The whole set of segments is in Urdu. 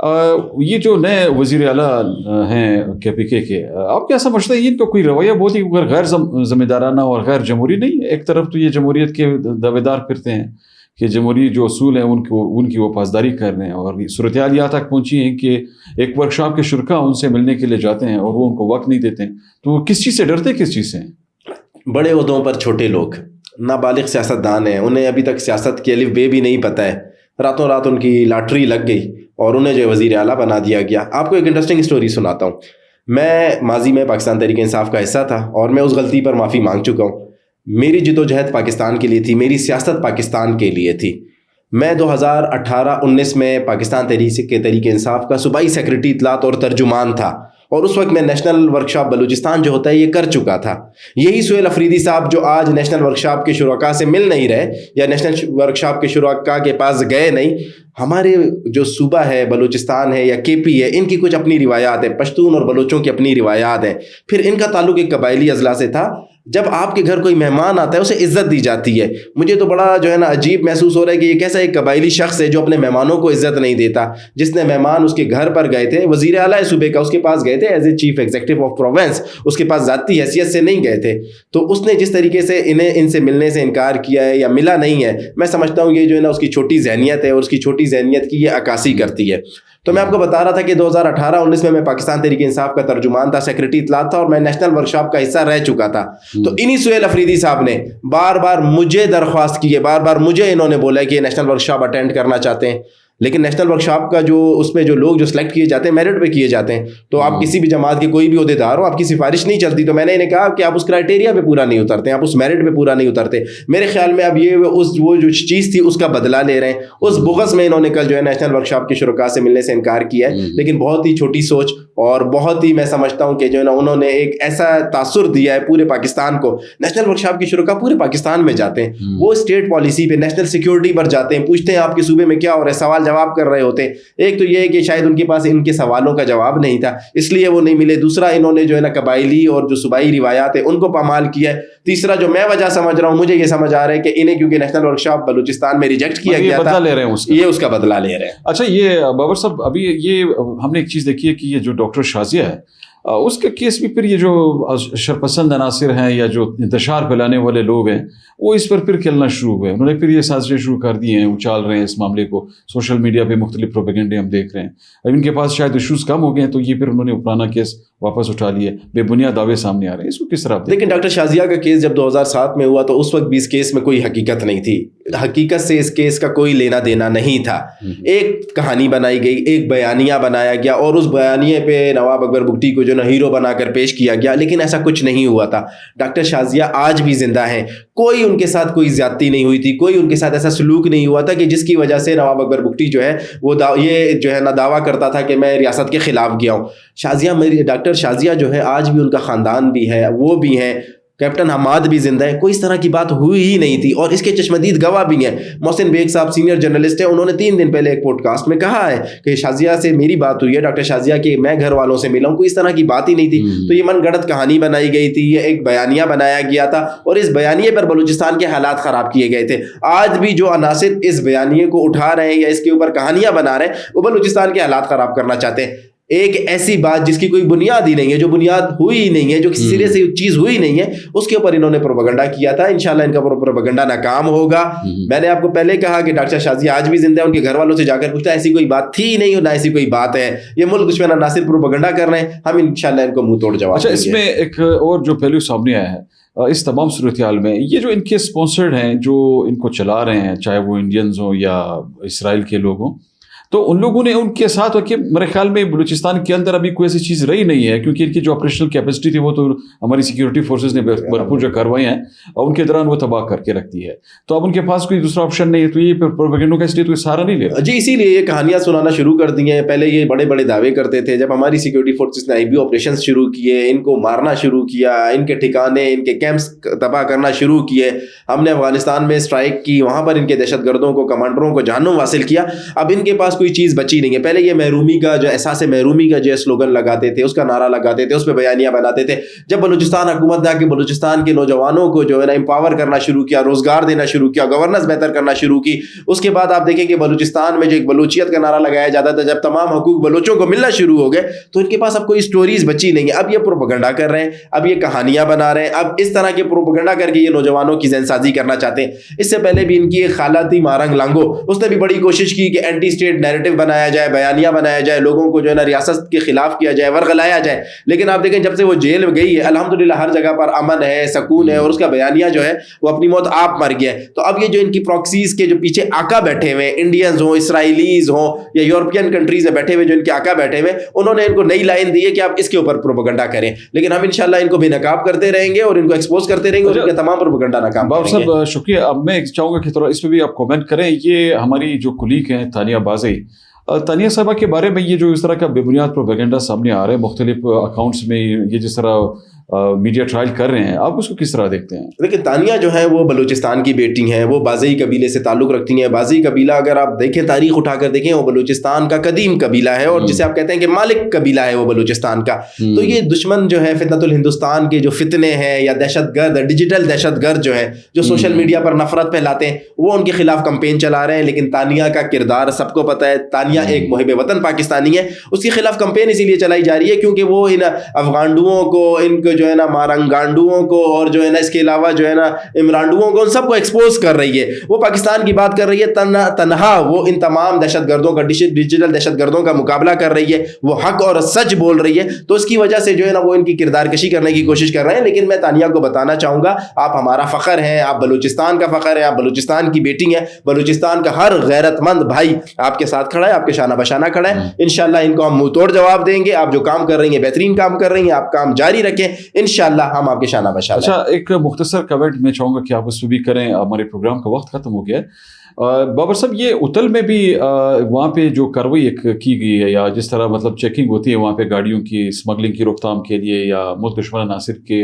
یہ جو نئے وزیر اعلیٰ ہیں KPK کے، آپ کیا سمجھتے ہیں ان کا کوئی رویہ بہت ہی غیر ذمہ دارانہ اور غیر جمہوری نہیں ہے؟ ایک طرف تو یہ جمہوریت کے دعوے دار پھرتے ہیں کہ جمہوری جو اصول ہیں ان کی وہ پاسداری کر رہے ہیں، اور صورتحال یہاں تک پہنچی ہے کہ ایک ورکشاپ کے شرکا ان سے ملنے کے لیے جاتے ہیں اور وہ ان کو وقت نہیں دیتے ہیں. تو وہ کس چیز سے ڈرتے ہیں، کس چیز سے؟ بڑے عہدوں پر چھوٹے لوگ، نابالغ سیاستدان ہیں، انہیں ابھی تک سیاست کے الف بے بھی نہیں پتہ ہے، راتوں رات ان کی لاٹری لگ گئی اور انہیں جو وزیر اعلیٰ بنا دیا گیا. آپ کو ایک انٹرسٹنگ اسٹوری سناتا ہوں. میں ماضی میں پاکستان تحریک انصاف کا حصہ تھا اور میں اس غلطی پر معافی مانگ چکا ہوں. میری جدوجہد پاکستان کے لیے تھی، میری سیاست پاکستان کے لیے تھی. میں 2018-19 میں پاکستان تحریک انصاف کا صوبائی سیکرٹری اطلاعات اور ترجمان تھا، اور اس وقت میں نیشنل ورکشاپ بلوچستان جو ہوتا ہے یہ کر چکا تھا. یہی سہیل افریدی صاحب جو آج نیشنل ورکشاپ کے شرکاء سے مل نہیں رہے یا نیشنل ورکشاپ کے شرکاء کے پاس گئے نہیں، ہمارے جو صوبہ ہے بلوچستان ہے یا KP ہے، ان کی کچھ اپنی روایات ہیں، پشتون اور بلوچوں کی اپنی روایات ہیں. پھر ان کا تعلق ایک قبائلی اضلاع سے تھا. جب آپ کے گھر کوئی مہمان آتا ہے اسے عزت دی جاتی ہے. مجھے تو بڑا جو ہے نا عجیب محسوس ہو رہا ہے کہ یہ کیسا ایک قبائلی شخص ہے جو اپنے مہمانوں کو عزت نہیں دیتا. جس نے مہمان اس کے گھر پر گئے تھے، وزیر اعلیٰ صوبے کا، اس کے پاس گئے تھے as a chief executive of province, اس کے پاس ذاتی حیثیت سے نہیں گئے تھے. تو اس نے جس طریقے سے ان سے ملنے سے انکار کیا ہے یا ملا نہیں ہے، میں سمجھتا ہوں یہ جو ہے نا اس کی چھوٹی ذہنیت ہے، اور اس کی چھوٹی ذہنیت کی یہ عکاسی کرتی ہے. تو میں آپ کو بتا رہا تھا کہ 2018-19 میں پاکستان تحریک انصاف کا ترجمان تھا، سیکرٹری اطلاعات تھا، اور میں نیشنل ورکشاپ کا حصہ رہ چکا تھا. تو انہی سہیل افریدی صاحب نے بار بار مجھے درخواست کی ہے، بار بار مجھے انہوں نے بولا ہے کہ یہ نیشنل ورکشاپ اٹینڈ کرنا چاہتے ہیں. لیکن نیشنل ورکشاپ کا جو اس میں جو لوگ جو سلیکٹ کیے جاتے ہیں میرٹ پہ کیے جاتے ہیں. تو آپ کسی بھی جماعت کے کوئی بھی عہدیدار ہو، آپ کی سفارش نہیں چلتی. تو میں نے انہیں کہا کہ آپ اس کرائٹیریا پہ پورا نہیں اترتے، آپ اس میرٹ پہ پورا نہیں اترتے. میرے خیال میں اب یہ وہ جو چیز تھی اس کا بدلہ لے رہے ہیں. اس بغض میں انہوں نے کل جو ہے نیشنل ورکشاپ کے شرکاء سے ملنے سے انکار کیا ہے. لیکن بہت ہی چھوٹی سوچ، اور بہت ہی میں سمجھتا ہوں کہ جو ہے نا انہوں نے ایک ایسا تاثر دیا ہے پورے پاکستان کو. نیشنل ورکشاپ کے شرکاء پورے پاکستان میں جاتے ہیں، وہ اسٹیٹ پالیسی پہ، نیشنل سیکیورٹی پر جاتے ہیں، پوچھتے ہیں آپ کے صوبے میں کیا ہو رہا ہے، سوال جواب کر رہے ہوتے ہیں. ایک تو یہ ہے کہ شاید ان کے پاس ان کے سوالوں کا جواب نہیں تھا، اس لیے وہ نہیں ملے. دوسرا انہوں نے جو ہے نا قبائلی اور جو صوبائی روایات ہیں ان کو پامال کیا ہے. تیسرا جو میں وجہ سمجھ رہا ہوں، مجھے یہ سمجھ آ رہا ہے کہ انہیں کیونکہ نیشنل ورکشاپ بلوچستان میں ریجیکٹ کیا گیا تھا، یہ اس کا بدلہ لے رہے ہیں. اچھا، یہ بابر صاحب، ابھی یہ ہم نے ایک چیز دیکھی ہے کہ یہ جو ڈاکٹر شازیہ ہے، اس کے کیس بھی پھر یہ جو شرپسند عناصر ہیں یا جو انتشار پھیلانے والے لوگ ہیں وہ اس پر پھر کھیلنا شروع ہوئے. انہوں نے پھر یہ سازشیں شروع کر دی ہیں، اچال رہے ہیں اس معاملے کو. سوشل میڈیا پہ مختلف پروپیگنڈے ہم دیکھ رہے ہیں. اب ان کے پاس شاید ایشوز کم ہو گئے ہیں، تو یہ پھر انہوں نے پرانا کیس واپس اٹھا لیے، بے بنیاد دعوے سامنے آ رہے ہیں. اس کو کس طرح؟ لیکن ڈاکٹر شازیہ کا کیس جب 2007 میں ہوا تو اس وقت بھی اس کیس میں کوئی حقیقت نہیں تھی. حقیقت سے اس کیس کا کوئی لینا دینا نہیں تھا. ایک کہانی بنائی گئی، ایک بیانیہ بنایا گیا، اور اس بیانیے پہ نواب اکبر بگٹی کو جو نا ہیرو بنا کر پیش کیا گیا. لیکن ایسا کچھ نہیں ہوا تھا. ڈاکٹر شازیہ آج بھی زندہ ہیں. کوئی ان کے ساتھ کوئی زیادتی نہیں ہوئی تھی، کوئی ان کے ساتھ ایسا سلوک نہیں ہوا تھا کہ جس کی وجہ سے نواب اکبر بگٹی جو ہے وہ یہ جو ہے نا دعویٰ کرتا تھا کہ میں ریاست کے خلاف گیا ہوں. ڈاکٹر شازیہ جو ہے آج بھی ان کا خاندان بھی ہے، وہ بھی ہیں، کیپٹن حماد بھی زندہ ہے. کوئی اس طرح کی بات ہوئی ہی نہیں تھی، اور اس کے چشمدید گواہ بھی ہیں. محسن بیگ صاحب سینئر جرنلسٹ ہیں، انہوں نے 3 دن پہلے ایک پوڈ کاسٹ میں کہا ہے کہ شازیہ سے میری بات ہوئی ہے، ڈاکٹر شازیہ کے میں گھر والوں سے ملا ہوں. کوئی اس طرح کی بات ہی نہیں تھی. تو یہ من گڑت کہانی بنائی گئی تھی، یہ ایک بیانیہ بنایا گیا تھا، اور اس بیانیے پر بلوچستان کے حالات خراب کیے گئے تھے. آج بھی جو عناصر اس بیانیے کو اٹھا رہے ہیں یا اس کے اوپر کہانیاں بنا رہے ہیں، وہ بلوچستان کے حالات خراب کرنا چاہتے ہیں. ایک ایسی بات جس کی کوئی بنیاد ہی نہیں ہے، جو بنیاد ہوئی ہی نہیں ہے، جو کسی سرے سے چیز ہوئی نہیں ہے، اس کے اوپر انہوں نے پروپیگنڈا کیا تھا. انشاءاللہ ان کا پروپیگنڈا ناکام ہوگا. میں نے آپ کو پہلے کہا کہ ڈاکٹر شازیہ آج بھی زندہ ہے. ان کے گھر والوں سے جا کر پوچھتا ایسی کوئی بات تھی نہیں اور نہ ایسی کوئی بات ہے. یہ ملک دشمن عناصر پروپیگنڈا کر رہے ہیں، ہم انشاءاللہ ان کو منہ توڑ جواب دیں گے. اچھا، اس میں ایک اور جو پہلو سامنے آیا ہے اس تمام صورتحال میں، یہ جو ان کے اسپانسرڈ ہیں جو ان کو چلا رہے ہیں، چاہے وہ انڈینز ہوں یا اسرائیل کے لوگ ہوں، تو ان لوگوں نے ان کے ساتھ کہ میرے خیال میں بلوچستان کے اندر ابھی کوئی ایسی چیز رہی نہیں ہے، کیونکہ ان کی جو آپریشنل کیپیسٹی تھی وہ تو ہماری سیکیورٹی فورسز نے بھرپور جو کارروائی ہیں اور ان کے دوران وہ تباہ کر کے رکھتی ہے. تو اب ان کے پاس کوئی دوسرا آپشن نہیں ہے، تو یہ پروپیگنڈوں کا اس لیے تو سہارا نہیں لے رہا. جی، اسی لیے یہ کہانیاں سنانا شروع کر دی ہیں. پہلے یہ بڑے بڑے دعوے کرتے تھے، جب ہماری سیکیورٹی فورسز نے IB آپریشن شروع کیے، ان کو مارنا شروع کیا، ان کے ٹھکانے، ان کے کیمپس تباہ کرنا شروع کیے. ہم نے افغانستان میں اسٹرائک کی، وہاں پر ان کے دہشت گردوں کو، کمانڈروں کو جہنم حاصل کیا. اب ان کے پاس کوئی چیز بچی نہیں ہے. پہلے یہ محرومی کا جو احساس محرومی کا جو سلوگن لگاتے تھے, اس کا نعرہ لگاتے تھے, اس پہ بیانیہ بناتے تھے. جب بلوچستان حکومت نے آ کے بلوچستان کے نوجوانوں کو جو ہے نا امپاور کرنا شروع کیا, روزگار دینا شروع کیا, گورننس بہتر کرنا شروع کی, اس کے بعد آپ دیکھیں کہ بلوچستان میں جو ایک بلوچیت کا نعرہ لگایا جاتا تھا, جب تمام حقوق بلوچوں کو ملنا شروع ہو گئے تو ان کے پاس اب کوئی سٹوریز بچی نہیں ہے. اب یہ پروپیگنڈا کر رہے ہیں, اب یہ کہانیاں بنا رہے ہیں, اب اس طرح کے پروپیگنڈا کر کے یہ نوجوانوں کی ذہن سازی کرنا چاہتے ہیں. اس سے پہلے بھی ان کی ایک خالہ تھی مارنگ لانگو, اس نے بھی بڑی کوشش کی کہ اینٹی اسٹیٹ نیریٹو بنایا جائے, بیانیہ بنایا جائے, لوگوں کو جو ہے نا ریاست کے خلاف کیا جائے, ورغلایا جائے. لیکن آپ دیکھیں جب سے وہ جیل میں گئی ہے الحمدللہ ہر جگہ پر امن ہے, سکون ہے, اور اس کا بیانیہ جو ہے وہ اپنی موت آپ مر گیا ہے. تو اب یہ جو ان کی پراکسیز کے جو پیچھے آقا بیٹھے ہوئے ہیں, انڈینز ہوں, اسرائیلیز ہوں, یا یورپین کنٹریز میں بیٹھے ہوئے جو ان کے آقا بیٹھے ہوئے, انہوں نے ان کو نئی لائن دی ہے کہ آپ اس کے اوپر پروپیگنڈا کریں. لیکن ہم انشاءاللہ ان کو بھی نقاب کرتے رہیں گے اور ان کو ایکسپوز کرتے رہیں گے, اور ان کے تمام پروپیگنڈا ناکام کریں گے. صاحب شکریہ. اب میں چاہوں گا کہ تھوڑا اس پہ بھی آپ کامنٹ کریں. یہ ہماری جو کلیگ ہیں تانیہ بازی, تانیہ صاحبہ کے بارے میں یہ جو اس طرح کا بے بنیاد پروپیگنڈا سامنے آ رہا ہے مختلف اکاؤنٹس میں, یہ جس طرح میڈیا ٹرائل کر رہے ہیں, آپ اس کو کس طرح دیکھتے ہیں؟ لیکن تانیہ جو ہے وہ بلوچستان کی بیٹی ہیں, وہ بازئی قبیلے سے تعلق رکھتی ہیں. بازئی قبیلہ اگر آپ دیکھیں, تاریخ اٹھا کر دیکھیں, وہ بلوچستان کا قدیم قبیلہ ہے, اور جسے آپ کہتے ہیں کہ مالک قبیلہ ہے وہ بلوچستان کا. تو یہ دشمن جو ہے فتنۃ الہندوستان کے جو فتنے ہیں یا دہشت گرد, ڈیجیٹل دہشت گرد جو ہے, جو سوشل میڈیا پر نفرت پھیلاتے ہیں, وہ ان کے خلاف کمپین چلا رہے ہیں. لیکن تانیہ کا کردار سب کو پتہ ہے, تانیہ ایک محب وطن پاکستانی ہے. اس کے خلاف کمپین اسی لیے چلائی جا رہی ہے کیونکہ وہ ان افغانڈوؤں کو, ان کو جو ہے نا مارنگانڈوؤں کو, اور جو ہے نا اس کے علاوہ جو ہے نا عمرانڈوؤں کو, ان سب کو ایکسپوز کر رہی ہے. وہ پاکستان کی بات کر رہی ہے تنہا, وہ ان تمام دہشت گردوں کا, ڈیجیٹل دہشت گردوں کا مقابلہ کر رہی ہے, وہ حق اور سچ بول رہی ہے. تو اس کی وجہ سے جو ہے نا وہ ان کی کردار کشی کرنے کی کوشش کر رہے ہیں. لیکن میں تانیہ کو بتانا چاہوں گا, آپ ہمارا فخر ہیں, آپ بلوچستان کا فخر ہیں, آپ بلوچستان کی بیٹی ہیں. بلوچستان کا ہر غیرت مند بھائی آپ کے ساتھ کھڑا ہے, آپ کے شانہ بشانہ کھڑا ہے. انشاءاللہ ان کو ہم منہ توڑ جواب دیں گے. آپ جو کام کر رہی ہیں بہترین کام کر رہی ہیں, آپ کام جاری رکھیں, انشاءاللہ ہم آپ کے شانہ بشانہ. اچھا, ایک مختصر کمنٹ میں چاہوں گا کہ آپ اس پہ بھی کریں, ہمارے پروگرام کا وقت ختم ہو گیا ہے. بابر صاحب, یہ اتل میں بھی وہاں پہ جو کارروائی ایک کی گئی ہے, یا جس طرح مطلب چیکنگ ہوتی ہے وہاں پہ گاڑیوں کی اسمگلنگ کی روک تھام کے لیے, یا ملک دشمن عناصر کے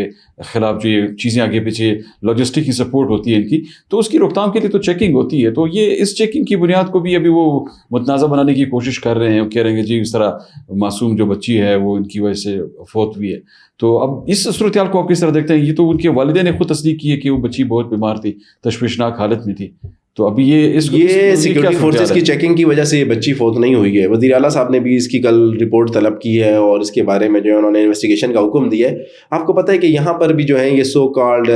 خلاف جو یہ چیزیں آگے پیچھے لاجسٹک کی سپورٹ ہوتی ہے ان کی, تو اس کی روک تھام کے لیے تو چیکنگ ہوتی ہے. تو یہ اس چیکنگ کی بنیاد کو بھی ابھی وہ متنازع بنانے کی کوشش کر رہے ہیں, کہہ رہے ہیں کہ جی اس طرح معصوم جو بچی ہے وہ ان کی وجہ سے فوت ہوئی ہے. تو اب اس صورتحال کو آپ کس طرح دیکھتے ہیں؟ یہ تو ان کے والدین نے خود تصدیق کی ہے کہ وہ بچی بہت بیمار تھی, تشویشناک حالت میں تھی. تو ابھی یہ سیکورٹی فورسز کی چیکنگ کی وجہ سے یہ بچی فوت نہیں ہوئی ہے. وزیر اعلیٰ صاحب نے بھی اس کی کل رپورٹ طلب کی ہے, اور اس کے بارے میں جو ہے انہوں نے انویسٹیگیشن کا حکم دیا ہے. آپ کو پتہ ہے کہ یہاں پر بھی جو ہے یہ سو کالڈ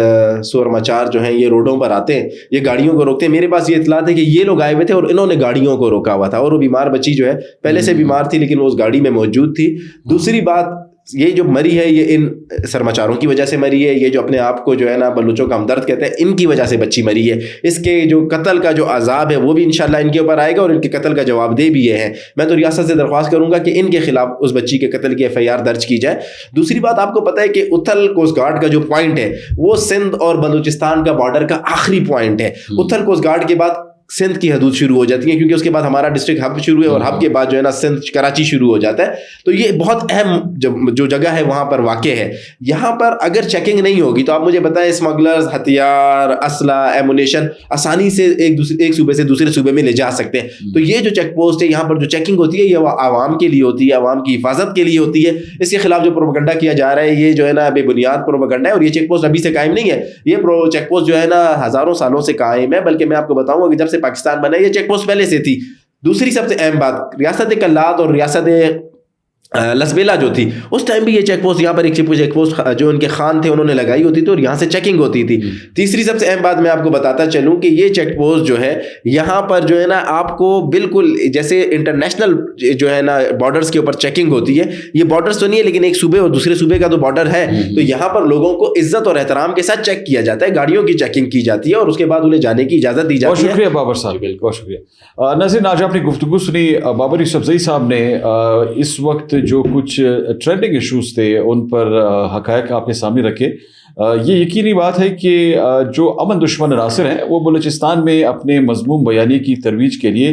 سورماچار جو ہیں یہ روڈوں پر آتے ہیں, یہ گاڑیوں کو روکتے ہیں. میرے پاس یہ اطلاع ہے کہ یہ لوگ آئے ہوئے تھے اور انہوں نے گاڑیوں کو روکا ہوا تھا, اور وہ بیمار بچی جو ہے پہلے سے بیمار تھی لیکن وہ اس گاڑی میں موجود تھی. دوسری بات, یہ جو مری ہے یہ ان سرماچاروں کی وجہ سے مری ہے. یہ جو اپنے آپ کو جو ہے نا بلوچوں کا ہمدرد کہتے ہیں, ان کی وجہ سے بچی مری ہے. اس کے جو قتل کا جو عذاب ہے وہ بھی انشاءاللہ ان کے اوپر آئے گا, اور ان کے قتل کا جواب دے بھی یہ ہیں. میں تو ریاست سے درخواست کروں گا کہ ان کے خلاف اس بچی کے قتل کی FIR درج کی جائے. دوسری بات, آپ کو پتہ ہے کہ اتھل کوسٹ گارڈ کا جو پوائنٹ ہے وہ سندھ اور بلوچستان کا بارڈر کا آخری پوائنٹ ہے. اتھل کوسٹ گارڈ کے بعد سندھ کی حدود شروع ہو جاتی ہیں, کیونکہ اس کے بعد ہمارا ڈسٹرکٹ ہب شروع ہے, اور ہب کے بعد جو ہے نا سندھ کراچی شروع ہو جاتا ہے. تو یہ بہت اہم جو جگہ ہے وہاں پر واقع ہے. یہاں پر اگر چیکنگ نہیں ہوگی تو آپ مجھے بتائیں, اسمگلرز ہتھیار, اسلحہ, ایمونیشن آسانی سے ایک صوبے سے دوسرے صوبے میں لے جا سکتے ہیں. تو یہ جو چیک پوسٹ ہے, یہاں پر جو چیکنگ ہوتی ہے یہ عوام کے لیے ہوتی ہے, عوام کی حفاظت کے لیے ہوتی ہے. اس کے خلاف جو پروپیگنڈا کیا جا رہا ہے یہ جو ہے نا بے بنیاد پروپیگنڈا ہے, اور یہ چیک پوسٹ ابھی سے قائم نہیں ہے. یہ چیک پوسٹ جو ہے نا ہزاروں سالوں سے قائم ہے, بلکہ میں آپ کو بتاؤں گا کہ جب سے پاکستان بنا یہ چیک پوسٹ پہلے سے تھی. دوسری سب سے اہم بات, ریاست کلات اور ریاست لسبیلا جو تھی اس ٹائم بھی یہ چیک پوسٹ, یہاں پر ایک چیک پوسٹ جو ان کے خان تھے انہوں نے لگائی ہوتی تھی, اور یہاں سے چیکنگ ہوتی تھی. تیسری سب سے اہم بات میں آپ کو بتاتا چلوں کہ یہ چیک پوسٹ جو ہے یہاں پر جو ہے نا آپ کو بالکل جیسے انٹرنیشنل جو ہے نا بارڈرز کے اوپر چیکنگ ہوتی ہے, یہ بارڈرز تو نہیں ہے لیکن ایک صوبے اور دوسرے صوبے کا تو بارڈر ہے. تو یہاں پر لوگوں کو عزت اور احترام کے ساتھ چیک کیا جاتا ہے, گاڑیوں کی چیکنگ کی جاتی ہے, اور اس کے بعد انہیں جانے کی اجازت دی جاتی ہے. بہت شکریہ بابر صاحب, بہت شکریہ. ناظرین, آج اپنی گفتگو سنی. بابر یوسفزئی صاحب نے اس وقت جو کچھ ٹرینڈنگ ایشوز تھے ان پر حقائق آپ کے سامنے رکھے. یہ یقینی بات ہے کہ جو امن دشمن عناصر ہیں وہ بلوچستان میں اپنے مضمون بیانی کی ترویج کے لیے